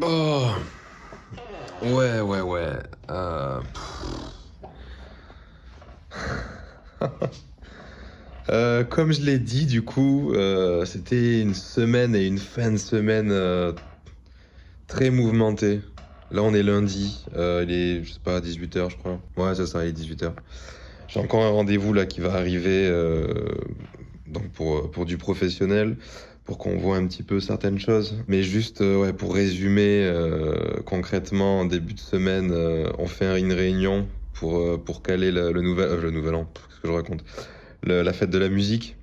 Oh, ouais. Comme je l'ai dit, du coup, c'était une semaine et une fin de semaine très mouvementée. Là, on est lundi, il est, je sais pas, 18h, je crois. Ouais, c'est ça, il est 18h. J'ai encore un rendez-vous là qui va arriver donc pour du professionnel, pour qu'on voit un petit peu certaines choses. Mais juste ouais, pour résumer concrètement, en début de semaine, on fait une réunion pour caler le nouvel an, qu'est-ce que je raconte? La fête de la musique.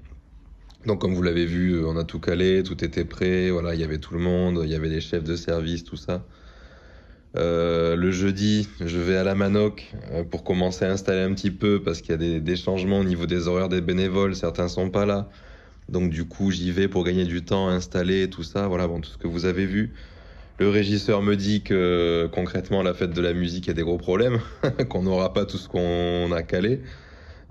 Donc comme vous l'avez vu, on a tout calé, tout était prêt, voilà, il y avait tout le monde, il y avait les chefs de service, tout ça. Le jeudi, je vais à la Manoc pour commencer à installer un petit peu parce qu'il y a des changements au niveau des horaires des bénévoles, certains sont pas là. Donc du coup, j'y vais pour gagner du temps, installer tout ça, voilà, bon, tout ce que vous avez vu. Le régisseur me dit que concrètement, la fête de la musique, il y a des gros problèmes, qu'on n'aura pas tout ce qu'on a calé.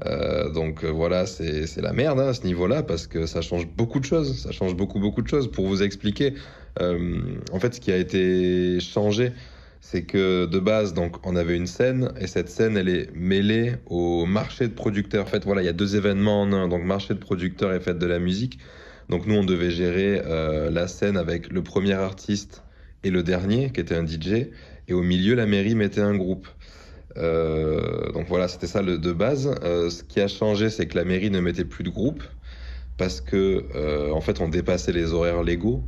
Voilà, c'est la merde hein, à ce niveau-là parce que ça change beaucoup de choses, ça change beaucoup de choses. Pour vous expliquer, en fait, ce qui a été changé, c'est que de base, donc, on avait une scène et cette scène, elle est mêlée au marché de producteurs. En fait, voilà, il y a deux événements en un, donc marché de producteurs et fête de la musique. Donc nous, on devait gérer la scène avec le premier artiste et le dernier, qui était un DJ, et au milieu, la mairie mettait un groupe. Donc voilà, c'était ça de base. Ce qui a changé, c'est que la mairie ne mettait plus de groupe parce que en fait, on dépassait les horaires légaux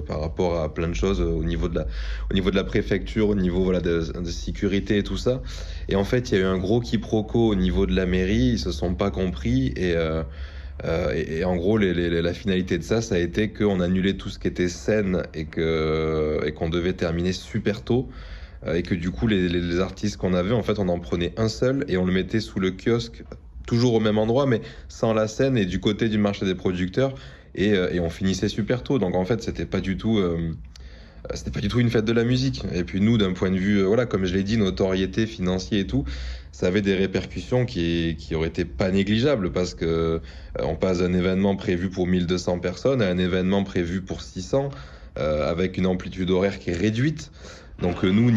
par rapport à plein de choses au niveau de la préfecture, au niveau voilà de sécurité et tout ça. Et en fait, il y a eu un gros quiproquo au niveau de la mairie. Ils se sont pas compris et en gros, la finalité de ça a été qu'on annulait tout ce qui était scène et qu'on devait terminer super tôt et que du coup les artistes qu'on avait en fait on en prenait un seul et on le mettait sous le kiosque toujours au même endroit mais sans la scène et du côté du marché des producteurs et on finissait super tôt donc en fait c'était pas du tout une fête de la musique et puis nous d'un point de vue voilà comme je l'ai dit notoriété financier et tout ça avait des répercussions qui auraient été pas négligeables parce que on passe d'un événement prévu pour 1200 personnes à un événement prévu pour 600 avec une amplitude horaire qui est réduite donc nous,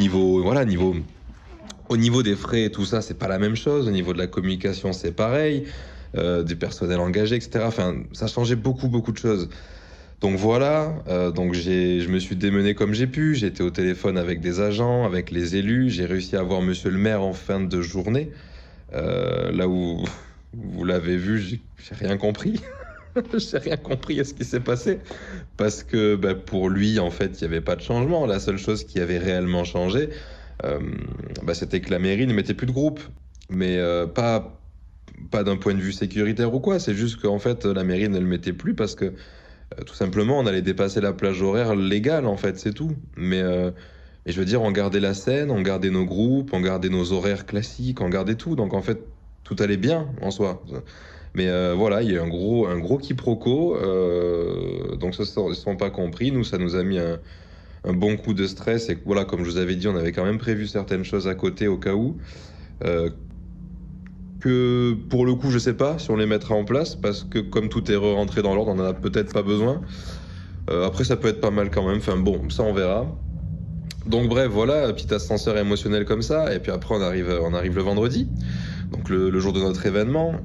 au niveau des frais et tout ça, c'est pas la même chose. Au niveau de la communication, c'est pareil. Du personnel engagé, etc. Enfin, ça changeait beaucoup de choses. Donc voilà, je me suis démené comme j'ai pu. J'ai été au téléphone avec des agents, avec les élus. J'ai réussi à voir monsieur le maire en fin de journée. Là où vous l'avez vu, j'ai rien compris. J'ai rien compris à ce qui s'est passé. Parce que bah, pour lui, en fait, il n'y avait pas de changement. La seule chose qui avait réellement changé, euh, bah, c'était que la mairie ne mettait plus de groupe. Mais pas d'un point de vue sécuritaire ou quoi. C'est juste qu'en fait, la mairie ne le mettait plus parce que tout simplement, on allait dépasser la plage horaire légale, en fait, c'est tout. Mais je veux dire, on gardait la scène, on gardait nos groupes, on gardait nos horaires classiques, on gardait tout. Donc en fait, tout allait bien en soi. Mais voilà, il y a eu un gros quiproquo. Donc ça, ils ne sont pas compris. Nous, ça nous a mis un bon coup de stress. Et voilà, comme je vous avais dit, on avait quand même prévu certaines choses à côté au cas où. Euh, que pour le coup, je sais pas si on les mettra en place parce que comme tout est rentré dans l'ordre, on en a peut-être pas besoin. Après, ça peut être pas mal quand même. Enfin bon, ça on verra. Donc bref, voilà, petit ascenseur émotionnel comme ça. Et puis après, on arrive le vendredi, donc le jour de notre événement.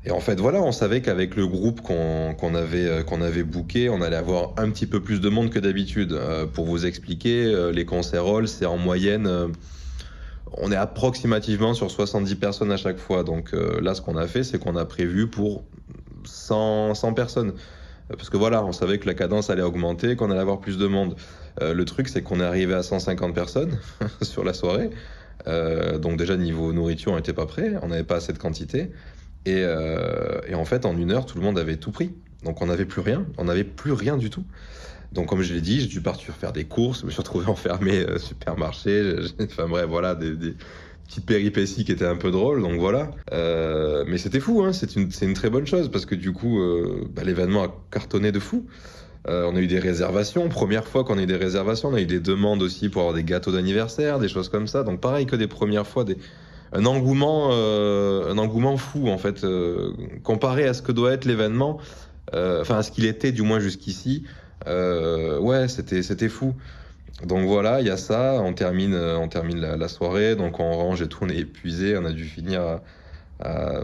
Et en fait, voilà, on savait qu'avec le groupe qu'on avait booké, on allait avoir un petit peu plus de monde que d'habitude. Pour vous expliquer, les concerts halls, c'est en moyenne, on est approximativement sur 70 personnes à chaque fois. Donc là, ce qu'on a fait, c'est qu'on a prévu pour 100 personnes. Parce que voilà, on savait que la cadence allait augmenter, qu'on allait avoir plus de monde. Le truc, c'est qu'on est arrivé à 150 personnes sur la soirée. Donc déjà, niveau nourriture, on n'était pas prêt, on n'avait pas assez de quantité. Et en fait, en une heure, tout le monde avait tout pris. Donc on n'avait plus rien, on n'avait plus rien du tout. Donc comme je l'ai dit, j'ai dû partir faire des courses, je me suis retrouvé enfermé supermarché. Enfin bref, voilà, des petites péripéties qui étaient un peu drôles, donc voilà. Mais c'était fou, hein, c'est une très bonne chose, parce que du coup, bah, l'événement a cartonné de fou. On a eu des réservations, première fois qu'on a eu des réservations, on a eu des demandes aussi pour avoir des gâteaux d'anniversaire, des choses comme ça. Donc pareil que des premières fois, un engouement fou en fait, comparé à ce que doit être l'événement, enfin à ce qu'il était du moins jusqu'ici. Ouais, c'était fou. Donc voilà, il y a ça, on termine la soirée, donc on range et tout, on est épuisé, on a dû finir à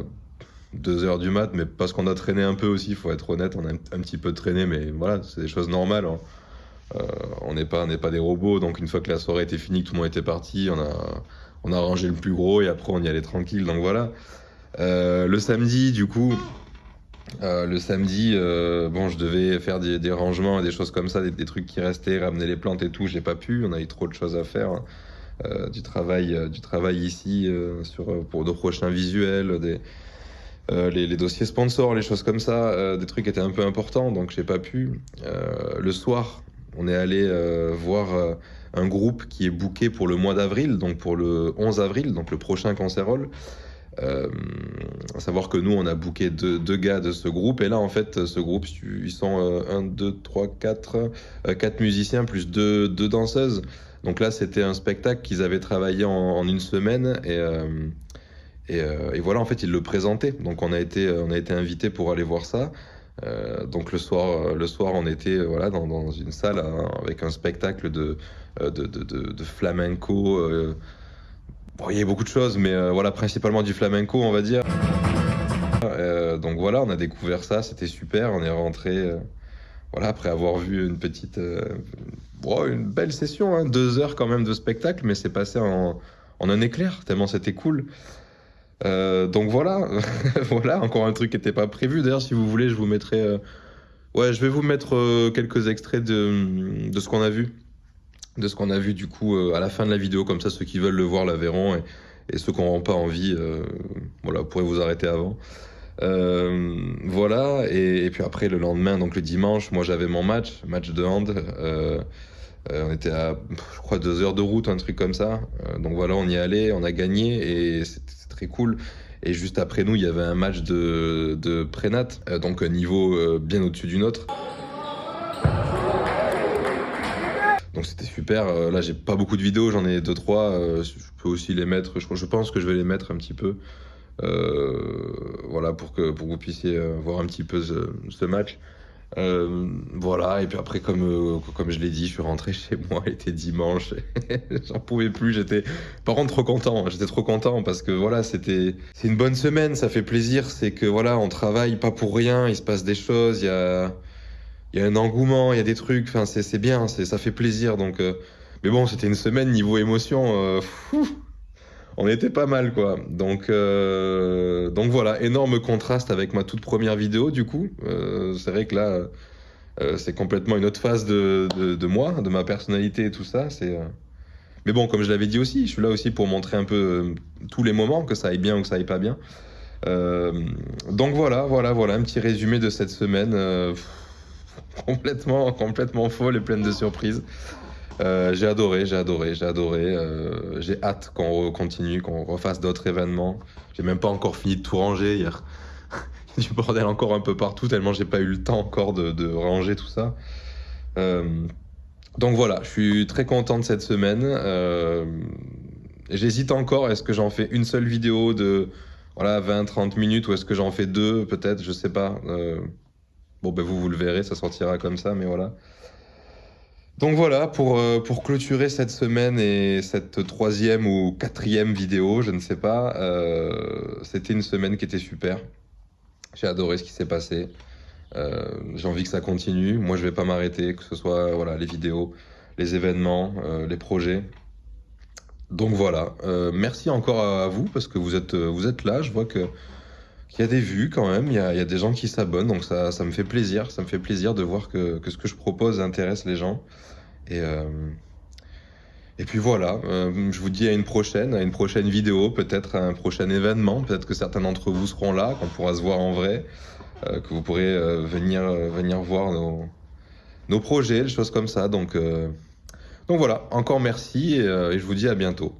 2 heures du mat, mais parce qu'on a traîné un peu aussi, il faut être honnête, on a un petit peu traîné, mais voilà, c'est des choses normales, hein. Euh, on n'est pas des robots, donc une fois que la soirée était finie, que tout le monde était parti, on a rangé le plus gros et après on y allait tranquille, donc voilà. Le samedi, du coup, bon, je devais faire des rangements et des choses comme ça, des trucs qui restaient, ramener les plantes et tout, j'ai pas pu, on a eu trop de choses à faire, hein. Du travail ici pour de prochains visuels, les dossiers sponsors, les choses comme ça, des trucs étaient un peu importants, donc j'ai pas pu. Le soir, on est allé voir un groupe qui est booké pour le mois d'avril, donc pour le 11 avril, donc le prochain Cancerol. Euh, à savoir que nous, on a booké deux gars de ce groupe, et là, en fait, ce groupe, ils sont 1, 2, 3, 4, 4 musiciens plus deux danseuses. Donc là, c'était un spectacle qu'ils avaient travaillé en une semaine, et voilà, en fait, ils le présentaient. Donc on a été invités pour aller voir ça. Donc le soir, on était voilà, dans une salle hein, avec un spectacle de flamenco. Bon, il y a beaucoup de choses, mais voilà, principalement du flamenco, on va dire. Donc voilà, on a découvert ça, c'était super. On est rentré, voilà, après avoir vu une belle session, hein, 2 heures quand même de spectacle, mais c'est passé en un éclair, tellement c'était cool. Donc voilà, voilà, encore un truc qui n'était pas prévu. D'ailleurs, si vous voulez, je vous mettrai. Ouais, je vais vous mettre quelques extraits de ce qu'on a vu. De ce qu'on a vu du coup à la fin de la vidéo, comme ça ceux qui veulent le voir la verront et ceux qui n'auront pas envie, voilà, pourraient vous arrêter avant. Voilà, et puis après le lendemain, donc le dimanche, moi j'avais mon match de hand. On était à, je crois, 2 heures de route, un truc comme ça. Donc voilà, on y allait, on a gagné et c'est très cool. Et juste après nous, il y avait un match de prénat, donc un niveau bien au-dessus du nôtre. Donc c'était super. Là, j'ai pas beaucoup de vidéos, j'en ai 2-3. Je peux aussi les mettre. Je pense que je vais les mettre un petit peu. Voilà, pour que vous puissiez voir un petit peu ce match. Voilà, et puis après, comme je l'ai dit, je suis rentré chez moi, il était dimanche, j'en pouvais plus, j'étais par contre trop content, j'étais trop content parce que voilà, c'est une bonne semaine, ça fait plaisir, c'est que voilà, on travaille pas pour rien, il se passe des choses, il y a un engouement, il y a des trucs, enfin c'est bien, ça fait plaisir, donc, mais bon, c'était une semaine niveau émotion, on était pas mal quoi. Donc voilà, énorme contraste avec ma toute première vidéo du coup. C'est vrai que là, c'est complètement une autre phase de moi, de ma personnalité et tout ça. Mais bon, comme je l'avais dit aussi, je suis là aussi pour montrer un peu tous les moments, que ça aille bien ou que ça aille pas bien. Euh, donc voilà, un petit résumé de cette semaine complètement folle et pleine de surprises. J'ai adoré. J'ai hâte qu'on continue, qu'on refasse d'autres événements. J'ai même pas encore fini de tout ranger hier. Il y a du bordel encore un peu partout, tellement j'ai pas eu le temps encore de ranger tout ça. Euh, donc voilà, je suis très content de cette semaine. J'hésite encore, est-ce que j'en fais une seule vidéo de voilà, 20-30 minutes ou est-ce que j'en fais deux, peut-être, je sais pas. Bon, ben vous le verrez, ça sortira comme ça, mais voilà. Donc voilà, pour clôturer cette semaine et cette troisième ou quatrième vidéo, je ne sais pas, c'était une semaine qui était super. J'ai adoré ce qui s'est passé. J'ai envie que ça continue. Moi, je vais pas m'arrêter, que ce soit voilà, les vidéos, les événements, les projets. Donc voilà, merci encore à vous parce que vous êtes là. Je vois qu'il y a des vues quand même, il y a des gens qui s'abonnent, donc ça me fait plaisir. Ça me fait plaisir de voir que ce que je propose intéresse les gens. Et, euh, et puis voilà, je vous dis à une prochaine vidéo, peut-être à un prochain événement. Peut-être que certains d'entre vous seront là, qu'on pourra se voir en vrai, que vous pourrez venir voir nos projets, des choses comme ça. Donc voilà, encore merci et je vous dis à bientôt.